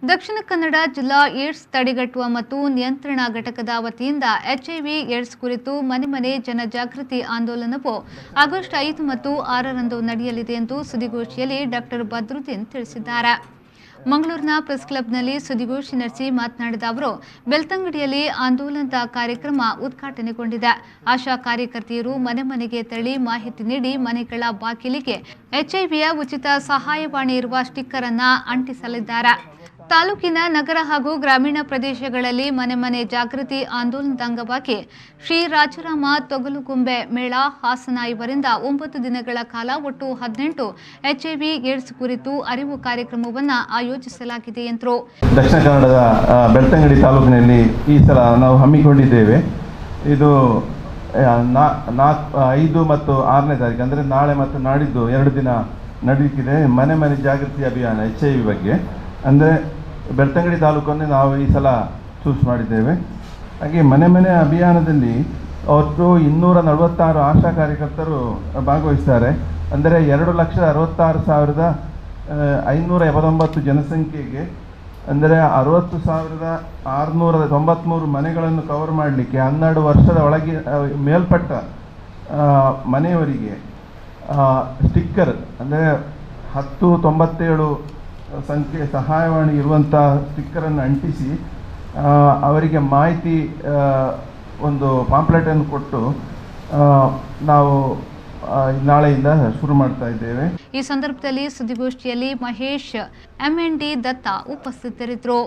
ದಕ್ಷಿಣ ಕನ್ನಡ ಜಿಲ್ಲಾ ಏಡ್ಸ್ ತಡೆಗಟ್ಟುವ ಮತ್ತು ನಿಯಂತ್ರಣ ಘಟಕದ ವತಿಯಿಂದ ಎಚ್ಐವಿ ಏಡ್ಸ್ ಕುರಿತು ಮನೆ ಮನೆ ಜನಜಾಗೃತಿ ಆಂದೋಲನವು ಆಗಸ್ಟ್ 5 ಮತ್ತು 6ರಂದು ನಡೆಯಲಿದೆ ಎಂದು ಸುದ್ದಿಗೋಷ್ಠಿಯಲ್ಲಿ ಡಾಕ್ಟರ್ ಬದ್ರುದ್ದೀನ್ ತಿಳಿಸಿದ್ದಾರೆ. ಮಂಗಳೂರಿನ ಪ್ರೆಸ್ ಕ್ಲಬ್ನಲ್ಲಿ ಸುದ್ದಿಗೋಷ್ಠಿ ನಡೆಸಿ ಮಾತನಾಡಿದ ಅವರು, ಬೆಳ್ತಂಗಡಿಯಲ್ಲಿ ಆಂದೋಲನದ ಕಾರ್ಯಕ್ರಮ ಉದ್ಘಾಟನೆಗೊಂಡಿದೆ. ಆಶಾ ಕಾರ್ಯಕರ್ತೆಯರು ಮನೆ ಮನೆಗೆ ತೆರಳಿ ಮಾಹಿತಿ ನೀಡಿ ಮನೆಗಳ ಬಾಗಿಲಿಗೆ ಎಚ್ಐವಿಯ ಉಚಿತ ಸಹಾಯವಾಣಿ ಇರುವ ಸ್ಟಿಕ್ಕರ್ ಅನ್ನು ಅಂಟಿಸಲಿದ್ದಾರೆ. ತಾಲೂಕಿನ ನಗರ ಹಾಗೂ ಗ್ರಾಮೀಣ ಪ್ರದೇಶಗಳಲ್ಲಿ ಮನೆ ಮನೆ ಜಾಗೃತಿ ಆಂದೋಲನದ ಅಂಗವಾಗಿ ಶ್ರೀ ರಾಜರಾಮ ತೊಗಲುಗುಂಬೆ ಮೇಳ ಹಾಸನ ಇವರಿಂದ 9 ದಿನಗಳ ಕಾಲ ಒಟ್ಟು 18 ಎಚ್ಐವಿ ಏಡ್ಸ್ ಕುರಿತು ಅರಿವು ಕಾರ್ಯಕ್ರಮವನ್ನು ಆಯೋಜಿಸಲಾಗಿದೆ ಎಂದರು. ದಕ್ಷಿಣ ಕನ್ನಡದ ಬೆಳ್ತಂಗಡಿ ತಾಲೂಕಿನಲ್ಲಿ ಈ ಸಲ ನಾವು ಹಮ್ಮಿಕೊಂಡಿದ್ದೇವೆ. ಇದು 5 ಮತ್ತು 6ನೇ ತಾರೀಕು ಅಂದರೆ ನಾಳೆ ಮತ್ತು ನಾಡಿದ್ದು 2 ದಿನ ನಡೆಯುತ್ತಿದೆ. ಮನೆ ಮನೆ ಜಾಗೃತಿ ಅಭಿಯಾನ ಎಚ್ಐವಿ ಬಗ್ಗೆ. ಅಂದರೆ ಬೆಳ್ತಂಗಡಿ ತಾಲೂಕನ್ನು ನಾವು ಈ ಸಲ ಚೂಸ್ ಮಾಡಿದ್ದೇವೆ. ಹಾಗೆ ಮನೆ ಮನೆ ಅಭಿಯಾನದಲ್ಲಿ ಒಟ್ಟು 246 ಆಶಾ ಕಾರ್ಯಕರ್ತರು ಭಾಗವಹಿಸ್ತಾರೆ. ಅಂದರೆ 2,66,589 ಜನಸಂಖ್ಯೆಗೆ ಅಂದರೆ 60,693 ಮನೆಗಳನ್ನು ಕವರ್ ಮಾಡಲಿಕ್ಕೆ 12 ವರ್ಷದ ಒಳಗೆ ಮೇಲ್ಪಟ್ಟ ಮನೆಯವರಿಗೆ ಸ್ಟಿಕ್ಕರ್ ಅಂದರೆ 1097 ಸಂಖ್ಯೆ ಸಹಾಯವಾಣಿ ಇರುವಂಥ ಸ್ಟಿಕ್ಕರನ್ನು ಅಂಟಿಸಿ ಅವರಿಗೆ ಮಾಹಿತಿ ಒಂದು ಪಾಂಪ್ಲೆಟನ್ನು ಕೊಟ್ಟು ನಾವು ನಾಳೆಯಿಂದ ಶುರು ಮಾಡ್ತಾ ಇದ್ದೇವೆ. ಈ ಸಂದರ್ಭದಲ್ಲಿ ಸುದ್ದಿಗೋಷ್ಠಿಯಲ್ಲಿ ಮಹೇಶ್, MND ದತ್ತ ಉಪಸ್ಥಿತರಿದ್ದರು.